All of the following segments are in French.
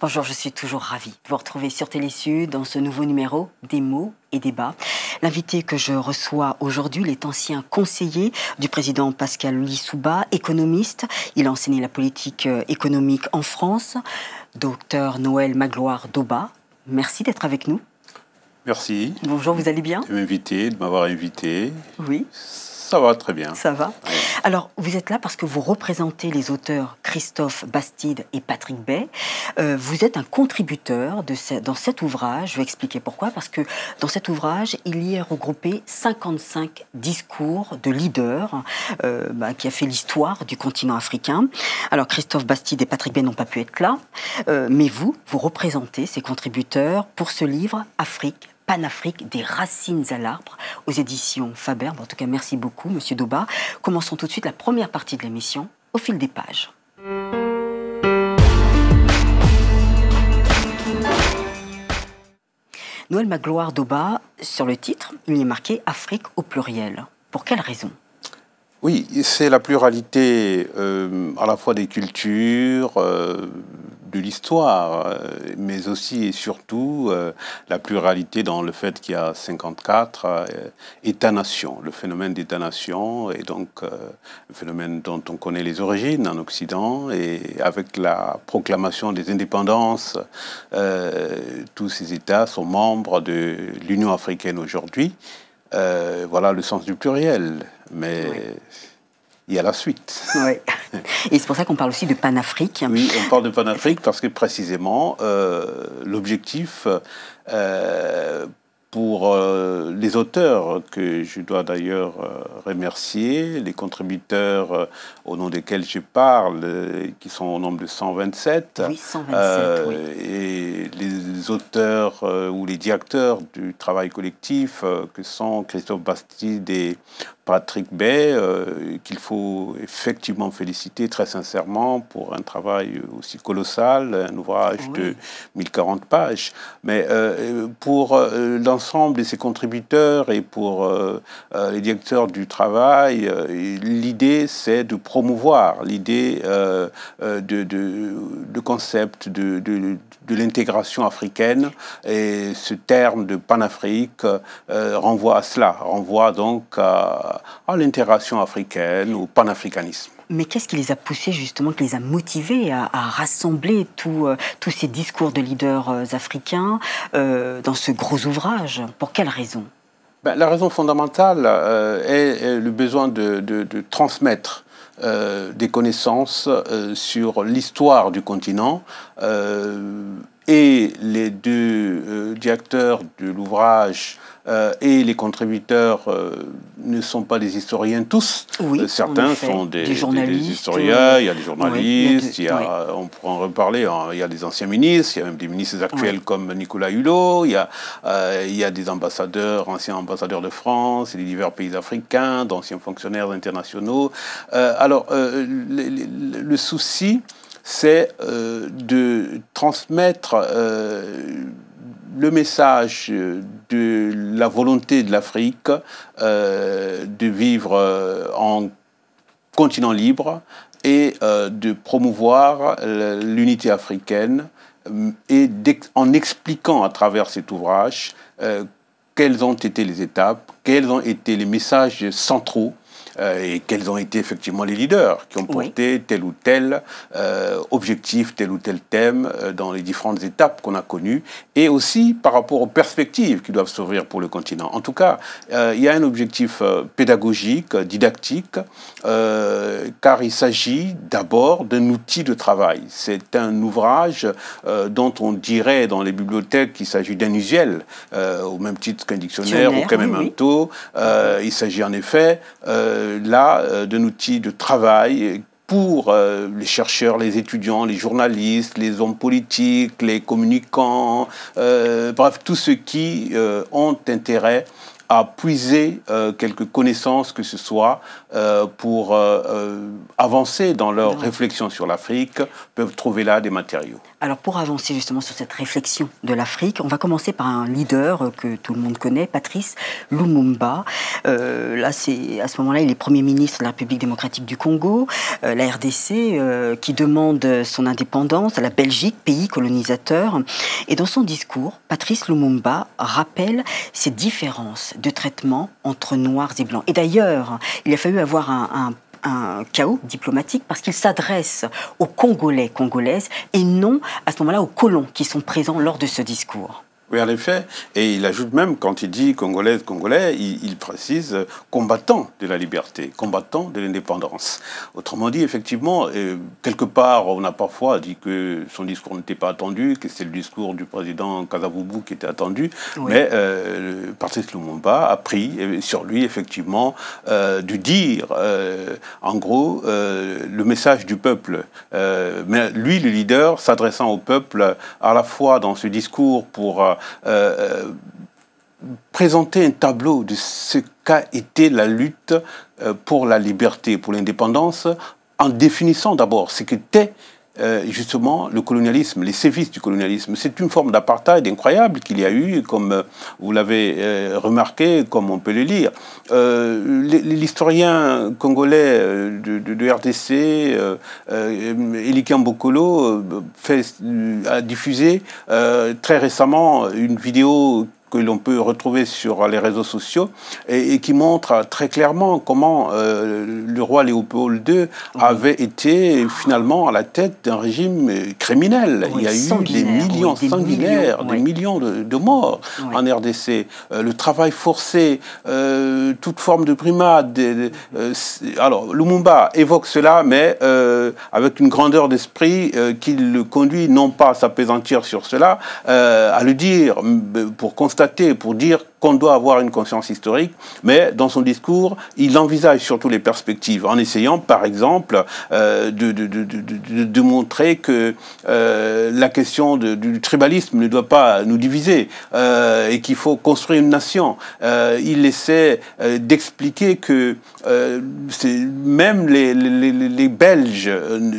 Bonjour, je suis toujours ravie de vous retrouver sur Télé Sud dans ce nouveau numéro des mots et débats. L'invité que je reçois aujourd'hui, il est ancien conseiller du président Pascal Lissouba, économiste. Il a enseigné la politique économique en France. Docteur Noël Magloire Doba, merci d'être avec nous. Merci. Bonjour, vous allez bien? De m'avoir invité. Oui. Ça va très bien. Ça va. Oui. Alors, vous êtes là parce que vous représentez les auteurs Christophe Bastide et Patrick Bay. Vous êtes un contributeur dans cet ouvrage. Je vais expliquer pourquoi. Parce que dans cet ouvrage, il y est regroupé 55 discours de leaders qui a fait l'histoire du continent africain. Alors, Christophe Bastide et Patrick Bay n'ont pas pu être là. Mais vous représentez ces contributeurs pour ce livre Afrique, Panafrique, des racines à l'arbre, aux éditions Faber. En tout cas, merci beaucoup, Monsieur Doba. Commençons tout de suite la première partie de l'émission, au fil des pages. Noël Magloire Doba, sur le titre, il y est marqué Afrique au pluriel. Pour quelle raison ? Oui, c'est la pluralité à la fois des cultures, de l'histoire, mais aussi et surtout la pluralité dans le fait qu'il y a 54 États-nations, le phénomène d'État-nation, et donc le phénomène dont on connaît les origines en Occident, et avec la proclamation des indépendances, tous ces États sont membres de l'Union africaine aujourd'hui. Voilà le sens du pluriel, mais oui. Il y a la suite. Oui. Et c'est pour ça qu'on parle aussi de Panafrique. Oui, on parle de Panafrique parce que précisément l'objectif pour les auteurs, que je dois d'ailleurs remercier, les contributeurs au nom desquels je parle, qui sont au nombre de 127. Oui, 127, oui. Et les auteurs ou les directeurs du travail collectif, que sont Christophe Bastide et Patrick Bay, qu'il faut effectivement féliciter très sincèrement pour un travail aussi colossal, un ouvrage de 1040 pages. Mais pour l'ensemble de ces contributeurs et pour les directeurs du travail, l'idée c'est de promouvoir l'idée de concept de l'intégration africaine, et ce terme de Panafrique renvoie à cela, renvoie donc à l'intégration africaine, au panafricanisme. Mais qu'est-ce qui les a poussés justement, qui les a motivés à rassembler tous ces discours de leaders africains dans ce gros ouvrage? Pour quelle raison? La raison fondamentale est le besoin de transmettre des connaissances sur l'histoire du continent, et les deux directeurs de l'ouvrage et les contributeurs ne sont pas des historiens tous. Oui, certains sont des historiens, il y a des journalistes, on pourra en reparler, il y a des anciens ministres, il y a même des ministres actuels comme Nicolas Hulot, il y a des ambassadeurs, anciens ambassadeurs de France et des divers pays africains, d'anciens fonctionnaires internationaux. Alors, le souci, c'est de transmettre le message de la volonté de l'Afrique de vivre en continent libre et de promouvoir l'unité africaine, et en expliquant à travers cet ouvrage quelles ont été les étapes, quels ont été les messages centraux, et quels ont été effectivement les leaders qui ont porté tel ou tel objectif, tel ou tel thème dans les différentes étapes qu'on a connues, et aussi par rapport aux perspectives qui doivent s'ouvrir pour le continent. En tout cas, il y a un objectif pédagogique, didactique, car il s'agit d'abord d'un outil de travail. C'est un ouvrage dont on dirait dans les bibliothèques qu'il s'agit d'un usuel, au même titre qu'un dictionnaire ou qu'un memento. Il s'agit en effet d'un outil de travail pour les chercheurs, les étudiants, les journalistes, les hommes politiques, les communicants, bref, tous ceux qui ont intérêt à puiser quelques connaissances que ce soit pour avancer dans leur réflexion sur l'Afrique, peuvent trouver là des matériaux. Alors pour avancer justement sur cette réflexion de l'Afrique, on va commencer par un leader que tout le monde connaît, Patrice Lumumba. Là, à ce moment-là, il est Premier ministre de la République démocratique du Congo, la RDC, qui demande son indépendance à la Belgique, pays colonisateur. Et dans son discours, Patrice Lumumba rappelle ces différences de traitement entre noirs et blancs. Et d'ailleurs, il a fallu avoir un chaos diplomatique parce qu'il s'adresse aux Congolais, Congolaises et non à ce moment-là aux colons qui sont présents lors de ce discours. Oui, en effet. Et il ajoute même, quand il dit Congolaises, Congolais, il précise combattants de la liberté, combattants de l'indépendance. Autrement dit, effectivement, quelque part, on a parfois dit que son discours n'était pas attendu, que c'est le discours du président Kasavubu qui était attendu, oui. Mais Patrice Lumumba a pris sur lui, effectivement, de dire, en gros, le message du peuple. Mais lui, le leader, s'adressant au peuple, à la fois dans ce discours pour présenter un tableau de ce qu'a été la lutte pour la liberté, pour l'indépendance, en définissant d'abord ce qu'était justement le colonialisme, les sévices du colonialisme. C'est une forme d'apartheid incroyable qu'il y a eu, comme vous l'avez remarqué, comme on peut le lire. L'historien congolais de RDC, Elikian Bokolo, a diffusé très récemment une vidéo que l'on peut retrouver sur les réseaux sociaux et qui montre très clairement comment le roi Léopold II avait été finalement à la tête d'un régime criminel. Il y a eu des millions sanguinaires, des millions de morts en RDC. Le travail forcé, toute forme de primade. Alors, Lumumba évoque cela, mais avec une grandeur d'esprit qui le conduit non pas à s'appesantir sur cela, à le dire pour constater, pour dire qu'on doit avoir une conscience historique, mais dans son discours, il envisage surtout les perspectives, en essayant, par exemple, de montrer que la question du tribalisme ne doit pas nous diviser et qu'il faut construire une nation. Il essaie d'expliquer que même les Belges,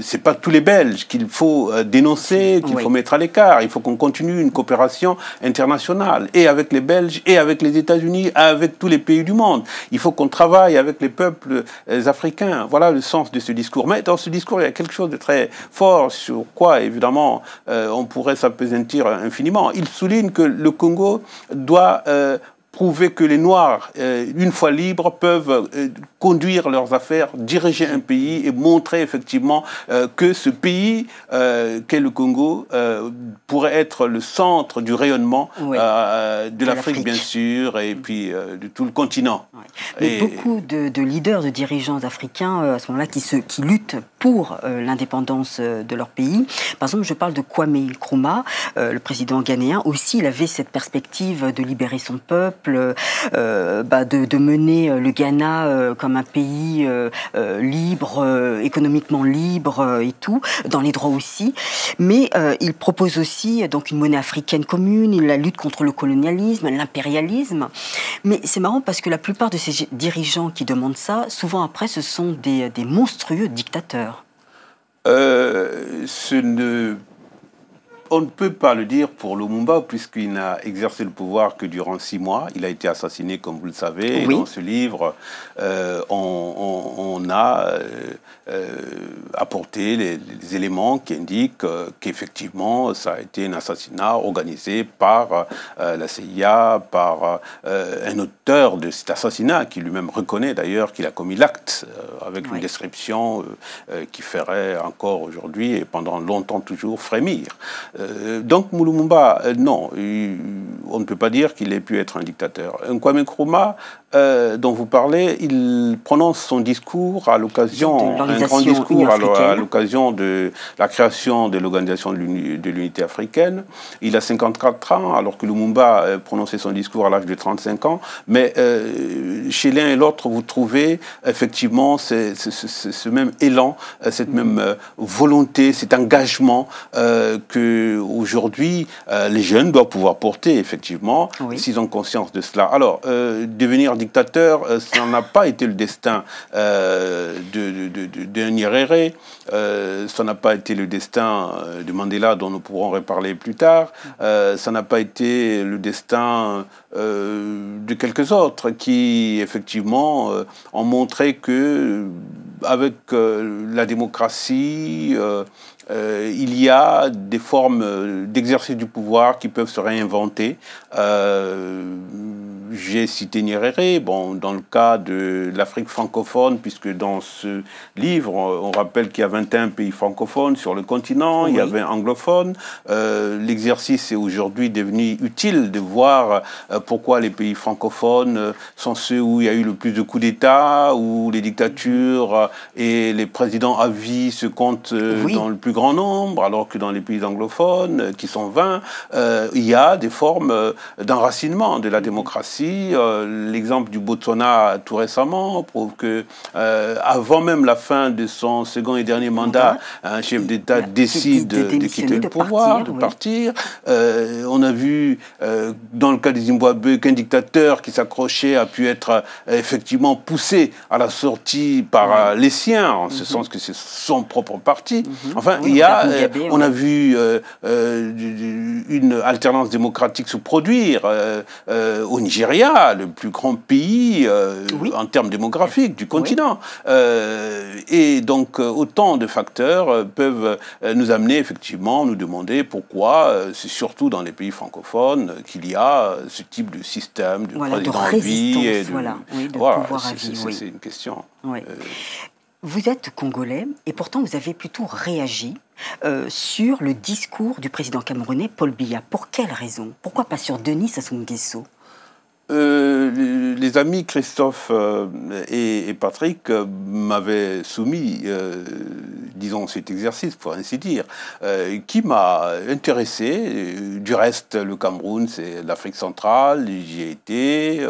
c'est pas tous les Belges qu'il faut dénoncer, qu'il faut mettre à l'écart. Il faut qu'on continue une coopération internationale, et avec les Belges, et avec les États-Unis, avec tous les pays du monde. Il faut qu'on travaille avec les peuples africains. Voilà le sens de ce discours. Mais dans ce discours, il y a quelque chose de très fort sur quoi, évidemment, on pourrait s'appesantir infiniment. Il souligne que le Congo doit prouver que les Noirs, une fois libres, peuvent conduire leurs affaires, diriger un pays et montrer effectivement que ce pays, qu'est le Congo, pourrait être le centre du rayonnement de l'Afrique, bien sûr, et puis de tout le continent. Oui. Mais beaucoup de leaders, de dirigeants africains, à ce moment-là, qui luttent pour l'indépendance de leur pays. Par exemple, je parle de Kwame Nkrumah, le président ghanéen. Aussi, il avait cette perspective de libérer son peuple, de mener le Ghana comme un pays libre, économiquement libre et tout, dans les droits aussi. Mais il propose aussi donc une monnaie africaine commune, il la lutte contre le colonialisme, l'impérialisme. Mais c'est marrant parce que la plupart de ces dirigeants qui demandent ça, souvent après, ce sont des monstrueux dictateurs. On ne peut pas le dire pour Lumumba, puisqu'il n'a exercé le pouvoir que durant 6 mois. Il a été assassiné, comme vous le savez. Oui. Et dans ce livre, on a apporté les éléments qui indiquent qu'effectivement, ça a été un assassinat organisé par la CIA, par un auteur de cet assassinat, qui lui-même reconnaît d'ailleurs qu'il a commis l'acte, avec une description qui ferait encore aujourd'hui et pendant longtemps toujours frémir. Donc Lumumba, non, on ne peut pas dire qu'il ait pu être un dictateur. Kwame Nkrumah dont vous parlez, il prononce son discours à l'occasion, un grand discours à l'occasion de la création de l'Organisation de l'Unité africaine. Il a 54 ans, alors que Lumumba prononçait son discours à l'âge de 35 ans. Mais chez l'un et l'autre, vous trouvez effectivement ce même élan, cette même volonté, cet engagement que aujourd'hui les jeunes doivent pouvoir porter, effectivement, s'ils ont conscience de cela. Alors, devenir dictateur, ça n'a pas été le destin de Nyerere, ça n'a pas été le destin de Mandela, dont nous pourrons reparler plus tard, ça n'a pas été le destin de quelques autres qui, effectivement, ont montré que avec la démocratie, il y a des formes d'exercice du pouvoir qui peuvent se réinventer. J'ai cité Nyerere, bon, dans le cas de l'Afrique francophone, puisque dans ce livre, on rappelle qu'il y a 21 pays francophones sur le continent, il y a 20 anglophones. L'exercice est aujourd'hui devenu utile de voir pourquoi les pays francophones sont ceux où il y a eu le plus de coups d'État, où les dictatures et les présidents à vie se comptent dans le plus grand nombre, alors que dans les pays anglophones, qui sont 20, il y a des formes d'enracinement de la démocratie. L'exemple du Botswana tout récemment prouve que avant même la fin de son second et dernier mandat, un chef d'État décide de quitter le pouvoir, de partir. On a vu dans le cas du Zimbabwe qu'un dictateur qui s'accrochait a pu être effectivement poussé à la sortie par les siens, en ce sens que c'est son propre parti. Enfin, il y a, on a vu une alternance démocratique se produire au Nigeria, le plus grand pays en termes démographiques du continent. Et donc, autant de facteurs peuvent nous amener, effectivement, nous demander pourquoi c'est surtout dans les pays francophones qu'il y a ce type de système de président à vie. Et de pouvoir à vie. C'est une question. Vous êtes congolais et pourtant vous avez plutôt réagi sur le discours du président camerounais Paul Biya. Pour quelle raison? Pourquoi pas sur Denis Sassou Nguesso? Les amis Christophe et Patrick m'avaient soumis, disons, cet exercice, pour ainsi dire, qui m'a intéressé. Du reste, le Cameroun, c'est l'Afrique centrale, j'y ai été,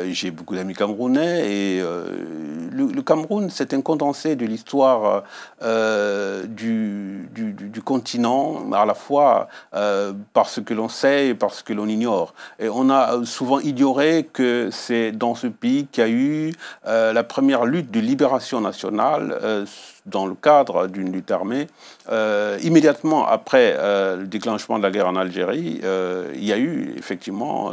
j'ai beaucoup d'amis camerounais, et le Cameroun, c'est un condensé de l'histoire du continent, à la fois par ce que l'on sait et par ce que l'on ignore. Et on a souvent ignoré que c'est dans ce pays qu'il y a eu la première lutte de libération nationale dans le cadre d'une lutte armée. Immédiatement après le déclenchement de la guerre en Algérie, il y a eu effectivement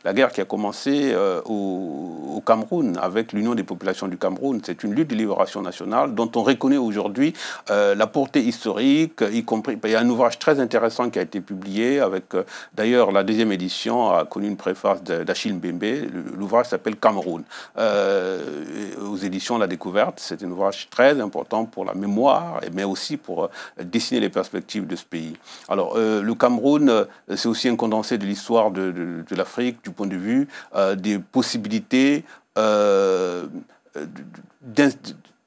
la guerre qui a commencé au Cameroun avec l'Union des populations du Cameroun. C'est une lutte de libération nationale dont on reconnaît aujourd'hui la portée historique, y compris. Il y a un ouvrage très intéressant qui a été publié avec, d'ailleurs, la deuxième édition a connu une préface d'Achille Mbembe. L'ouvrage s'appelle Cameroun. Aux éditions La Découverte, c'est un ouvrage très important pour la mémoire, mais aussi pour dessiner les perspectives de ce pays. Alors, le Cameroun, c'est aussi un condensé de l'histoire de l'Afrique, du point de vue des possibilités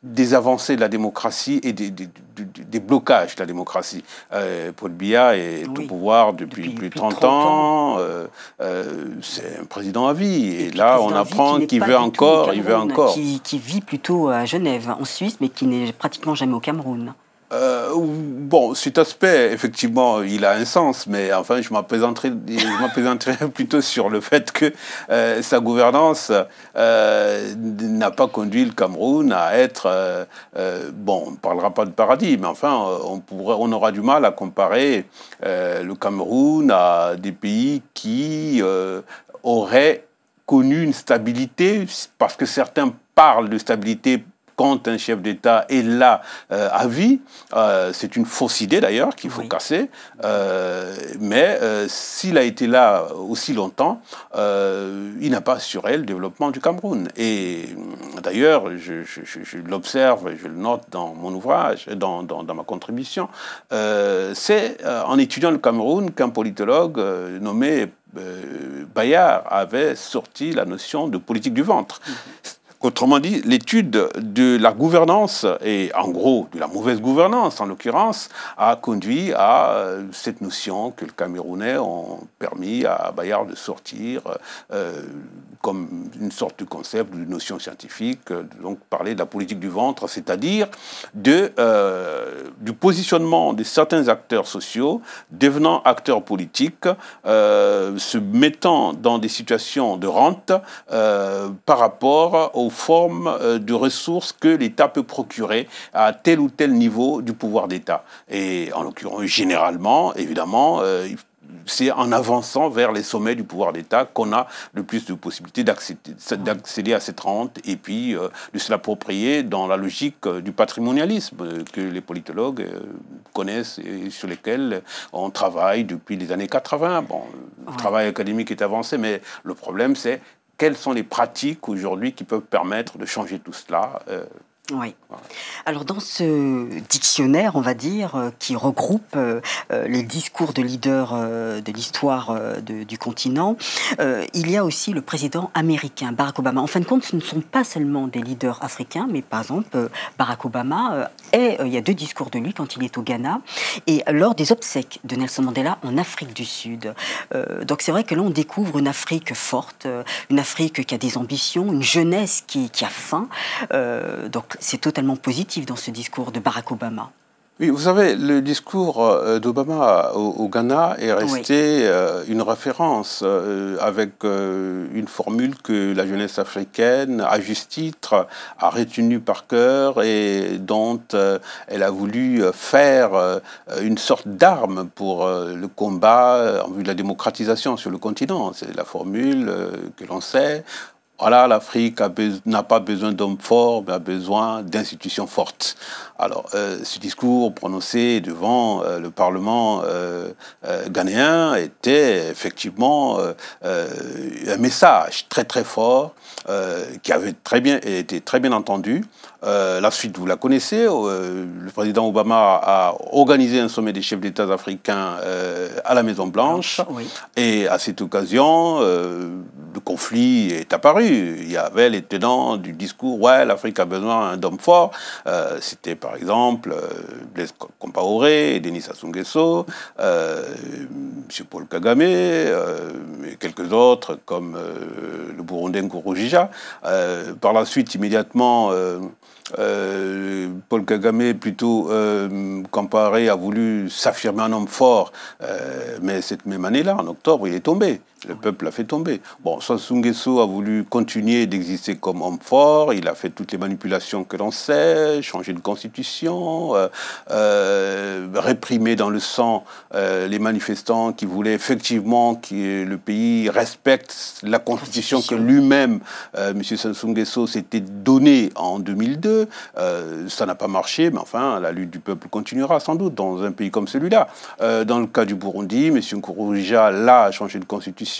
des avancées de la démocratie et des blocages de la démocratie. Paul Biya est au pouvoir depuis plus de 30 ans. C'est un président à vie. Et là, on apprend qu'il veut encore. Qui vit plutôt à Genève, en Suisse, mais qui n'est pratiquement jamais au Cameroun. Bon, cet aspect, effectivement, il a un sens, mais enfin, je m'apaisanterai plutôt sur le fait que sa gouvernance n'a pas conduit le Cameroun à être, bon, on ne parlera pas de paradis, mais enfin, on aura du mal à comparer le Cameroun à des pays qui auraient connu une stabilité, parce que certains parlent de stabilité quand un chef d'État est là à vie. C'est une fausse idée d'ailleurs qu'il faut casser. Mais s'il a été là aussi longtemps, il n'a pas assuré le développement du Cameroun. Et d'ailleurs, je l'observe, je le note dans mon ouvrage, dans ma contribution. C'est en étudiant le Cameroun qu'un politologue nommé Bayard avait sorti la notion de politique du ventre. Autrement dit, l'étude de la gouvernance, et en gros de la mauvaise gouvernance en l'occurrence, a conduit à cette notion que les Camerounais ont permis à Bayard de sortir comme une sorte de concept, de notion scientifique, donc parler de la politique du ventre, c'est-à-dire du positionnement de certains acteurs sociaux devenant acteurs politiques, se mettant dans des situations de rente par rapport aux formes de ressources que l'État peut procurer à tel ou tel niveau du pouvoir d'État. Et en l'occurrence, généralement, évidemment, c'est en avançant vers les sommets du pouvoir d'État qu'on a le plus de possibilités d'accéder à cette rente et puis de se l'approprier dans la logique du patrimonialisme que les politologues connaissent et sur lesquels on travaille depuis les années 80. Bon, le travail académique est avancé, mais le problème, c'est quelles sont les pratiques aujourd'hui qui peuvent permettre de changer tout cela. Oui. Alors dans ce dictionnaire, on va dire, qui regroupe les discours de leaders de l'histoire du continent, il y a aussi le président américain, Barack Obama. En fin de compte, ce ne sont pas seulement des leaders africains, mais par exemple, Barack Obama, il y a 2 discours de lui quand il est au Ghana, et lors des obsèques de Nelson Mandela en Afrique du Sud. Donc c'est vrai que là, on découvre une Afrique forte, une Afrique qui a des ambitions, une jeunesse qui a faim. Donc c'est totalement positif dans ce discours de Barack Obama. Oui, vous savez, le discours d'Obama au Ghana est resté une référence avec une formule que la jeunesse africaine, à juste titre, a retenue par cœur et dont elle a voulu faire une sorte d'arme pour le combat en vue de la démocratisation sur le continent. C'est la formule que l'on sait. Voilà, l'Afrique n'a pas besoin d'hommes forts, mais a besoin d'institutions fortes. Alors, ce discours prononcé devant le Parlement ghanéen était effectivement un message très très fort qui avait été très bien entendu. La suite, vous la connaissez. Le président Obama a organisé un sommet des chefs d'État africains à la Maison-Blanche. Oui. Et à cette occasion, le conflit est apparu. Il y avait les tenants du discours « Ouais, l'Afrique a besoin d'hommes forts ». C'était par exemple Blaise Compaoré, Denis Sassou Nguesso, M. Paul Kagame, et quelques autres comme le Burundais Nkurunziza. Par la suite, immédiatement, Paul Kagame, plutôt Compaoré, a voulu s'affirmer un homme fort, mais cette même année-là, en octobre, il est tombé. Le peuple l'a fait tomber. Bon, Sassou Nguesso a voulu continuer d'exister comme homme fort. Il a fait toutes les manipulations que l'on sait, changer de constitution, réprimer dans le sang les manifestants qui voulaient effectivement que le pays respecte la constitution que lui-même, M. Sassou Nguesso, s'était donnée en 2002. Ça n'a pas marché, mais enfin, la lutte du peuple continuera sans doute dans un pays comme celui-là. Dans le cas du Burundi, M. Nkurunziza l'a changé de constitution.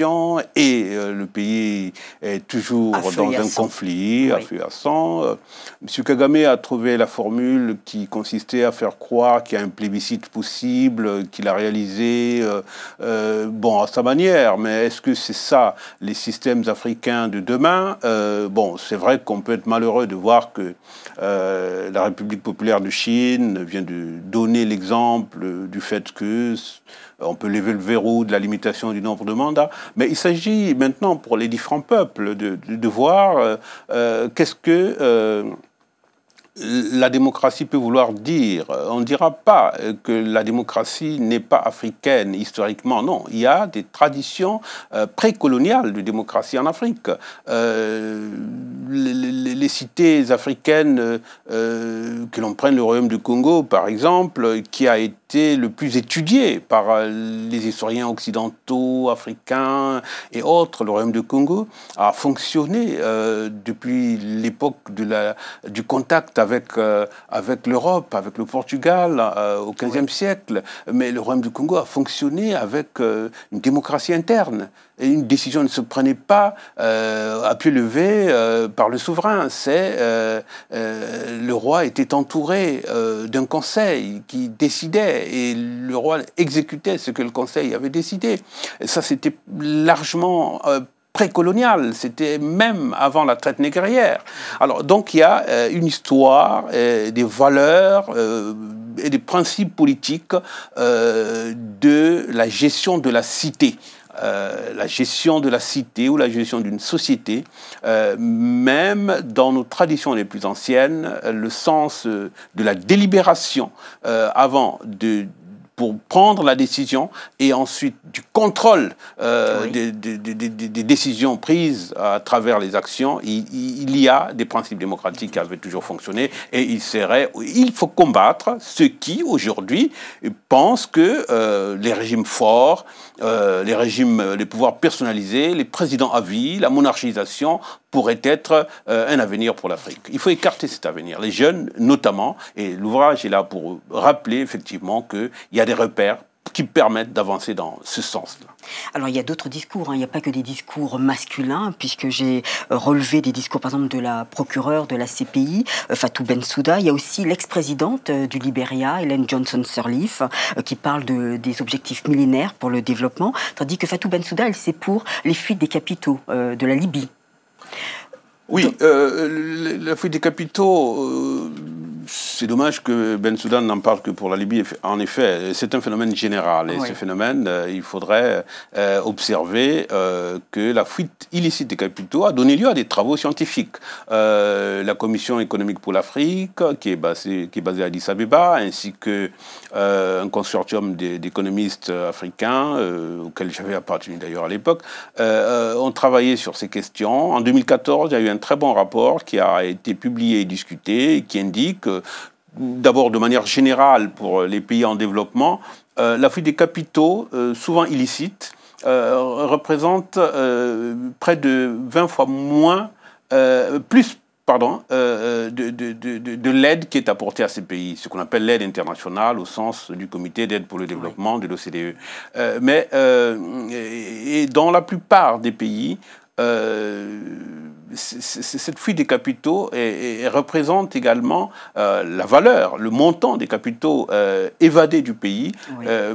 Et le pays est toujours dans un conflit, à feu à sang. M. Kagame a trouvé la formule qui consistait à faire croire qu'il y a un plébiscite possible, qu'il a réalisé, bon, à sa manière. Mais est-ce que c'est ça, les systèmes africains de demain? Bon, c'est vrai qu'on peut être malheureux de voir que la République populaire de Chine vient de donner l'exemple du fait que on peut lever le verrou de la limitation du nombre de mandats, mais il s'agit maintenant pour les différents peuples de voir qu'est-ce que la démocratie peut vouloir dire, on ne dira pas que la démocratie n'est pas africaine historiquement, non. Il y a des traditions précoloniales de démocratie en Afrique. Les cités africaines, que l'on prenne le royaume du Congo par exemple, qui a été le plus étudié par les historiens occidentaux, africains et autres, le royaume du Congo a fonctionné depuis l'époque du contact avec l'Europe, avec le Portugal au XVe siècle. Mais le royaume du Congo a fonctionné avec une démocratie interne. Et une décision ne se prenait pas à pied levé par le souverain. Le roi était entouré d'un conseil qui décidait et le roi exécutait ce que le conseil avait décidé. Et ça, c'était largement précolonial, c'était même avant la traite négrière. Alors, donc, il y a une histoire, des valeurs et des principes politiques de la gestion de la cité. La gestion de la cité ou la gestion d'une société, même dans nos traditions les plus anciennes, le sens de la délibération pour prendre la décision et ensuite du contrôle des décisions prises à travers les actions. Il y a des principes démocratiques qui avaient toujours fonctionné et il faut combattre ceux qui, aujourd'hui, pensent que les régimes forts, les pouvoirs personnalisés, les présidents à vie, la monarchisation pourrait être un avenir pour l'Afrique. Il faut écarter cet avenir. Les jeunes, notamment, et l'ouvrage est là pour rappeler effectivement qu'il y a des repères qui permettent d'avancer dans ce sens-là. Alors, il y a d'autres discours, hein. Il n'y a pas que des discours masculins, puisque j'ai relevé des discours, par exemple, de la procureure de la CPI, Fatou Bensouda. Il y a aussi l'ex-présidente du Libéria, Ellen Johnson Sirleaf, qui parle des objectifs millénaires pour le développement, tandis que Fatou Bensouda, elle, c'est pour les fuites des capitaux de la Libye. Oui, la fuite des capitaux... c'est dommage que Bensouda n'en parle que pour la Libye. En effet, c'est un phénomène général. Et ce phénomène, il faudrait observer que la fuite illicite des capitaux a donné lieu à des travaux scientifiques. La Commission économique pour l'Afrique, qui est basée à Addis Abeba, ainsi qu'un consortium d'économistes africains, auquel j'avais appartenu d'ailleurs à l'époque, ont travaillé sur ces questions. En 2014, il y a eu un très bon rapport qui a été publié et discuté, et qui indique, d'abord de manière générale pour les pays en développement, la fuite des capitaux, souvent illicites, représente près de 20 fois de l'aide qui est apportée à ces pays, ce qu'on appelle l'aide internationale au sens du comité d'aide pour le développement de l'OCDE. Et dans la plupart des pays, cette fuite des capitaux représente également la valeur, le montant des capitaux évadés du pays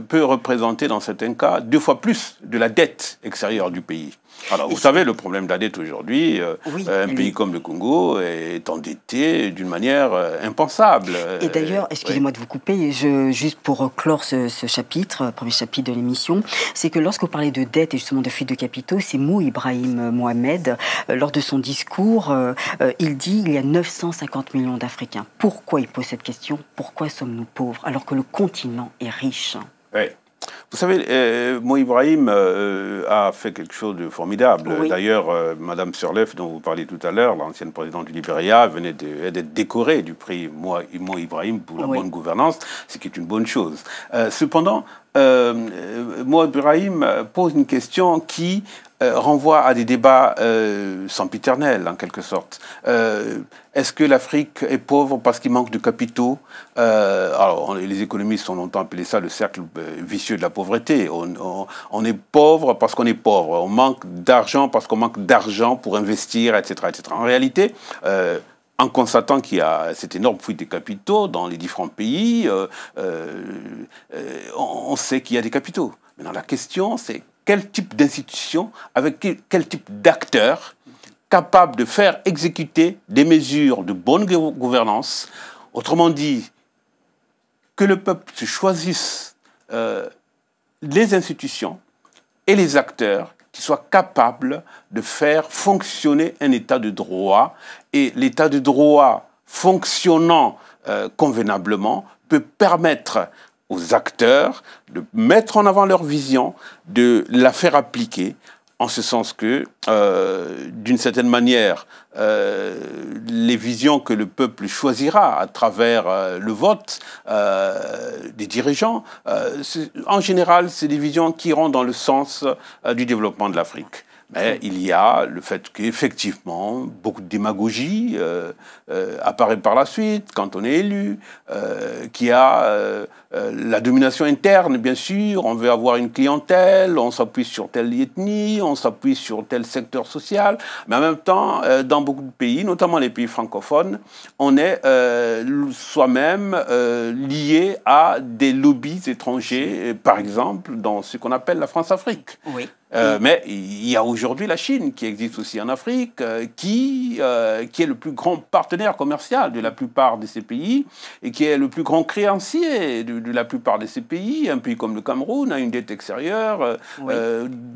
peut représenter dans certains cas 2 fois plus de la dette extérieure du pays. Alors, vous savez, le problème de la dette aujourd'hui, un pays comme le Congo est endetté d'une manière impensable. Et d'ailleurs, excusez-moi de vous couper, juste pour clore ce chapitre, premier chapitre de l'émission, c'est que lorsque vous parlez de dette et justement de fuite de capitaux, c'est Mou Ibrahim Mohamed, lors de son discours, il dit il y a 950 millions d'Africains. Pourquoi il pose cette question? Pourquoi sommes-nous pauvres alors que le continent est riche? Vous savez, Mou Ibrahim a fait quelque chose de formidable. D'ailleurs, Madame Sirleaf, dont vous parliez tout à l'heure, l'ancienne présidente du Libéria, venait d'être décorée du prix Mou Ibrahim pour la bonne gouvernance, ce qui est une bonne chose. Cependant, Mou Ibrahim pose une question qui renvoie à des débats sempiternels, en quelque sorte. Est-ce que l'Afrique est pauvre parce qu'il manque de capitaux? Alors, les économistes ont longtemps appelé ça le cercle vicieux de la pauvreté. On est pauvre parce qu'on est pauvre. On manque d'argent parce qu'on manque d'argent pour investir, etc., etc. En réalité, en constatant qu'il y a cette énorme fuite des capitaux dans les différents pays, on sait qu'il y a des capitaux. Maintenant, la question, c'est quel type d'institution, avec quel type d'acteurs capables de faire exécuter des mesures de bonne gouvernance. Autrement dit, que le peuple se choisisse les institutions et les acteurs qui soient capables de faire fonctionner un état de droit. Et l'état de droit fonctionnant convenablement peut permettre aux acteurs de mettre en avant leur vision, de la faire appliquer, en ce sens que, d'une certaine manière, les visions que le peuple choisira à travers le vote des dirigeants, en général, c'est des visions qui iront dans le sens du développement de l'Afrique. Mais il y a le fait qu'effectivement, beaucoup de démagogie apparaît par la suite quand on est élu, qu'il y a la domination interne, bien sûr, on veut avoir une clientèle, on s'appuie sur telle ethnie, on s'appuie sur tel secteur social, mais en même temps, dans beaucoup de pays, notamment les pays francophones, on est soi-même lié à des lobbies étrangers, par exemple, dans ce qu'on appelle la France-Afrique. Oui. Mais il y a aujourd'hui la Chine qui existe aussi en Afrique, qui est le plus grand partenaire commercial de la plupart de ces pays et qui est le plus grand créancier de la plupart de ces pays. Un pays comme le Cameroun a une dette extérieure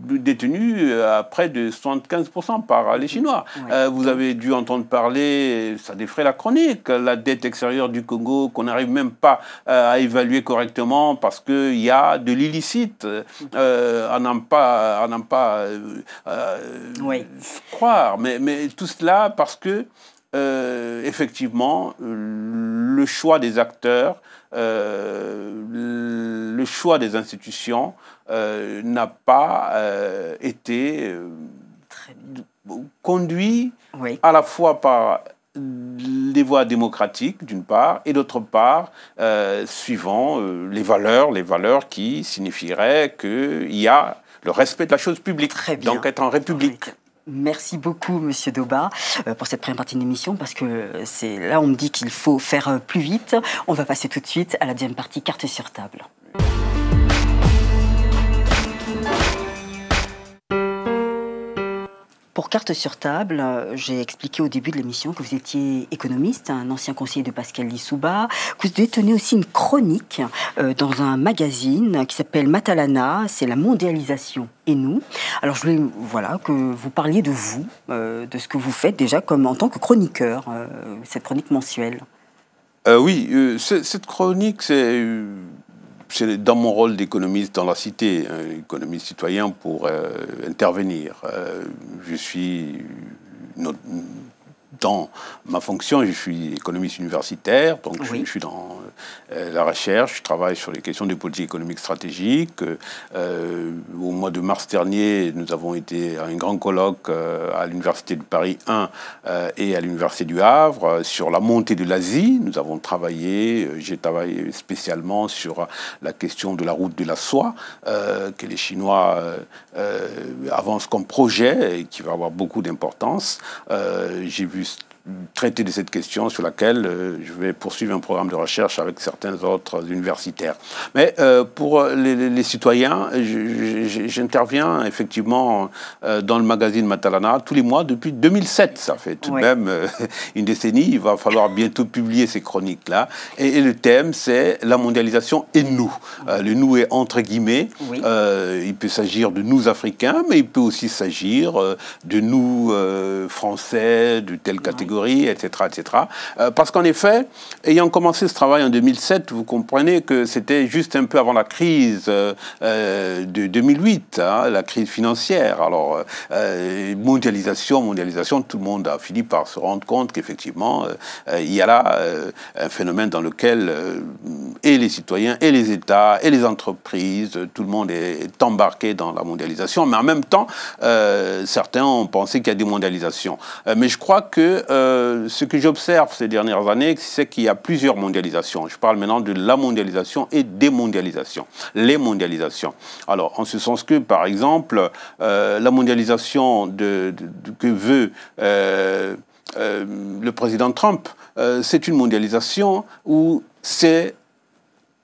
détenue à près de 75% par les Chinois. Vous avez dû entendre parler, ça défraie la chronique, la dette extérieure du Congo qu'on n'arrive même pas à évaluer correctement parce qu'il y a de l'illicite à n'en pas croire, mais tout cela parce que effectivement le choix des acteurs, le choix des institutions n'a pas été conduit à la fois par les voies démocratiques, d'une part, et d'autre part, suivant les valeurs qui signifieraient qu'il y a le respect de la chose publique, donc être en république. Merci beaucoup, Monsieur Doba, pour cette première partie de l'émission, parce que là, on me dit qu'il faut faire plus vite. On va passer tout de suite à la deuxième partie, carte sur table. Pour carte sur table, j'ai expliqué au début de l'émission que vous étiez économiste, un ancien conseiller de Pascal Lissouba, que vous détenez aussi une chronique dans un magazine qui s'appelle Matalana, c'est la mondialisation et nous. Alors je voulais que vous parliez de vous, de ce que vous faites déjà comme en tant que chroniqueur, cette chronique mensuelle. Oui, cette chronique, c'est dans mon rôle d'économiste dans la cité, économiste citoyen pour intervenir. Je suis dans ma fonction, je suis économiste universitaire, donc je suis dans la recherche, je travaille sur les questions de politique économique stratégique. Au mois de mars dernier, nous avons été à un grand colloque à l'Université de Paris 1 et à l'Université du Havre sur la montée de l'Asie. Nous avons travaillé, j'ai travaillé spécialement sur la question de la route de la soie que les Chinois avancent comme projet et qui va avoir beaucoup d'importance. J'ai vu traiter de cette question sur laquelle je vais poursuivre un programme de recherche avec certains autres universitaires. Mais pour les citoyens, j'interviens effectivement dans le magazine Matalana tous les mois depuis 2007. Ça fait tout de même une décennie. Il va falloir bientôt publier ces chroniques-là. Et le thème, c'est la mondialisation et nous. Le nous est entre guillemets. Il peut s'agir de nous Africains, mais il peut aussi s'agir de nous Français, de telle catégorie, etc., etc. Parce qu'en effet, ayant commencé ce travail en 2007, vous comprenez que c'était juste un peu avant la crise de 2008, la crise financière. Alors, mondialisation, tout le monde a fini par se rendre compte qu'effectivement, il y a là un phénomène dans lequel et les citoyens, et les États, et les entreprises, tout le monde est embarqué dans la mondialisation, mais en même temps, certains ont pensé qu'il y a des mondialisations. Mais je crois que ce que j'observe ces dernières années, c'est qu'il y a plusieurs mondialisations. Je parle maintenant de la mondialisation et des mondialisations. Les mondialisations. Alors, en ce sens que, par exemple, la mondialisation que veut le président Trump, c'est une mondialisation où c'est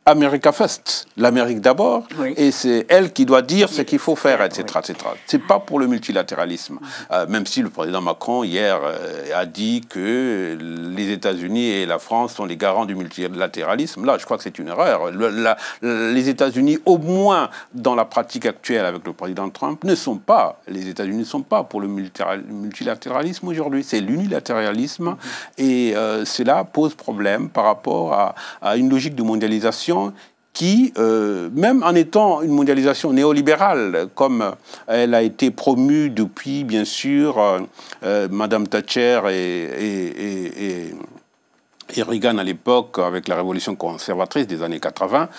America First, l'Amérique d'abord, et c'est elle qui doit dire ce qu'il faut faire, etc. etc. C'est pas pour le multilatéralisme, même si le président Macron hier a dit que les États-Unis et la France sont les garants du multilatéralisme. Là, je crois que c'est une erreur. Les États-Unis, au moins dans la pratique actuelle avec le président Trump, les États-Unis ne sont pas pour le multilatéralisme aujourd'hui. C'est l'unilatéralisme, et cela pose problème par rapport à une logique de mondialisation qui, même en étant une mondialisation néolibérale, comme elle a été promue depuis, bien sûr, Madame Thatcher et Reagan à l'époque, avec la révolution conservatrice des années 80,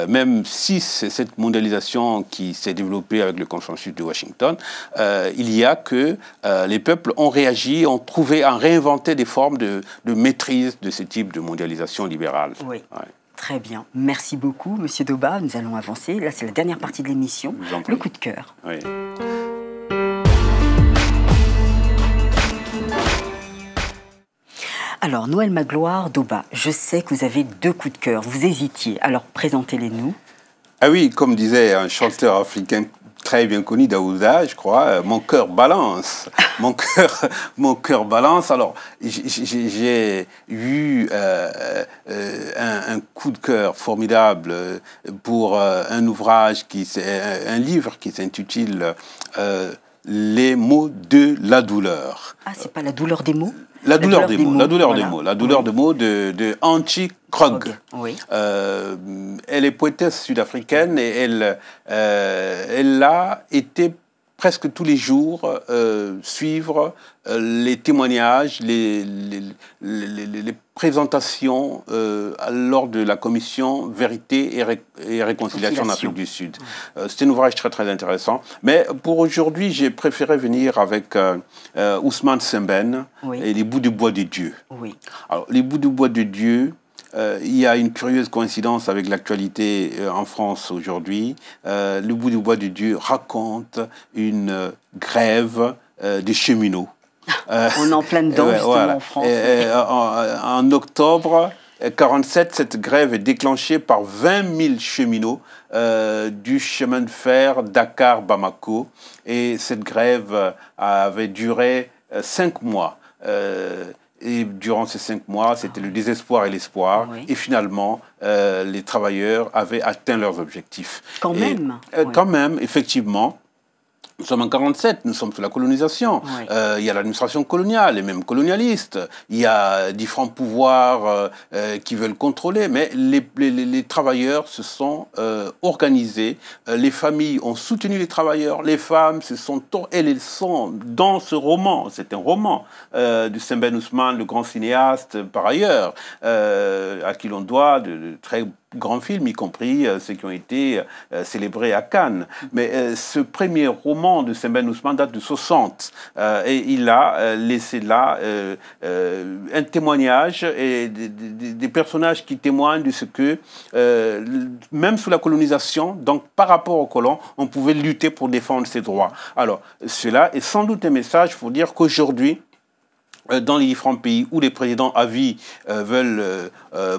même si c'est cette mondialisation qui s'est développée avec le consensus de Washington, il y a que les peuples ont réagi, ont réinventé des formes de maîtrise de ce type de mondialisation libérale. Oui. Ouais. Très bien. Merci beaucoup, Monsieur Doba. Nous allons avancer. Là, c'est la dernière partie de l'émission. Le coup de cœur. Oui. Alors, Noël Magloire Doba, je sais que vous avez 2 coups de cœur. Vous hésitiez. Alors, présentez-les-nous. Ah oui, comme disait un chanteur africain très bien connu, Daouda, je crois, mon cœur balance. Mon cœur balance. Alors, j'ai eu un coup de cœur formidable pour un livre qui s'intitule Les mots de la douleur. Ah, c'est pas la douleur des mots? La douleur des mots. La douleur des mots de Antje Krog. Oui. Elle est poétesse sud-africaine et elle a été presque tous les jours suivre les témoignages, les présentations lors de la commission Vérité et Réconciliation en Afrique du Sud. C'est un ouvrage très très intéressant. Mais pour aujourd'hui, j'ai préféré venir avec Ousmane Sembène et Les bouts de bois de Dieu. Oui. Alors, Les bouts de bois de Dieu, il y a une curieuse coïncidence avec l'actualité en France aujourd'hui. Le bout du bois de Dieu raconte une grève des cheminots. On est en plein dedans, justement, voilà. En France. En octobre 1947, cette grève est déclenchée par 20 000 cheminots du chemin de fer Dakar-Bamako. Et cette grève avait duré 5 mois. Et durant ces 5 mois, c'était le désespoir et l'espoir. Oui. Et finalement, les travailleurs avaient atteint leurs objectifs. Quand même. Quand même, effectivement. Nous sommes en 1947, nous sommes sous la colonisation. Oui. Il y a l'administration coloniale, et même colonialiste. Il y a différents pouvoirs qui veulent contrôler, mais les travailleurs se sont organisés. Les familles ont soutenu les travailleurs. Les femmes elles sont dans ce roman. C'est un roman de Sembène Ousmane, le grand cinéaste par ailleurs, à qui l'on doit de très grands films, y compris ceux qui ont été célébrés à Cannes. Mais ce premier roman de Sembène Ousmane date de 1960 et il a laissé là un témoignage et des personnages qui témoignent de ce que, même sous la colonisation, donc par rapport aux colons, on pouvait lutter pour défendre ses droits. Alors, cela est sans doute un message pour dire qu'aujourd'hui, dans les différents pays où les présidents à vie veulent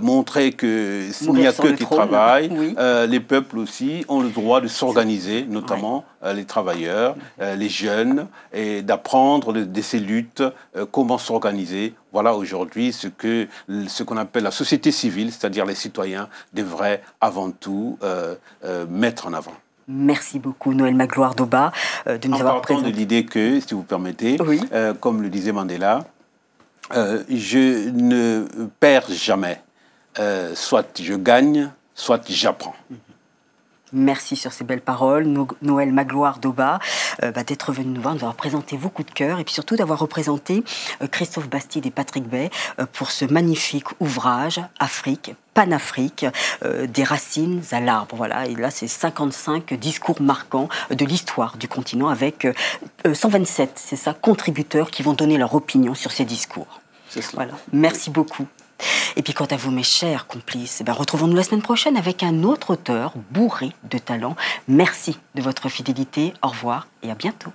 montrer qu'il n'y a que qui travaillent, oui. Les peuples aussi ont le droit de s'organiser, notamment les travailleurs, les jeunes, et d'apprendre de ces luttes, comment s'organiser. Voilà aujourd'hui ce qu'on appelle la société civile, c'est-à-dire les citoyens devraient avant tout mettre en avant. Merci beaucoup, Noël Magloire Doba, de nous avoir présenté. En partant de l'idée que, si vous permettez, oui. Comme le disait Mandela, je ne perds jamais. Soit je gagne, soit j'apprends. Merci sur ces belles paroles, Noël Magloire Doba, d'être venu nous voir, d'avoir présenté vos coups de cœur et puis surtout d'avoir représenté Christophe Bastide et Patrick Bey pour ce magnifique ouvrage Afrique, Panafrique, des racines à l'arbre. Voilà, et là c'est 55 discours marquants de l'histoire du continent avec 127, c'est ça, contributeurs qui vont donner leur opinion sur ces discours. C'est cela. Voilà, merci beaucoup. Et puis quant à vous, mes chers complices, retrouvons-nous la semaine prochaine avec un autre auteur bourré de talent. Merci de votre fidélité, au revoir et à bientôt.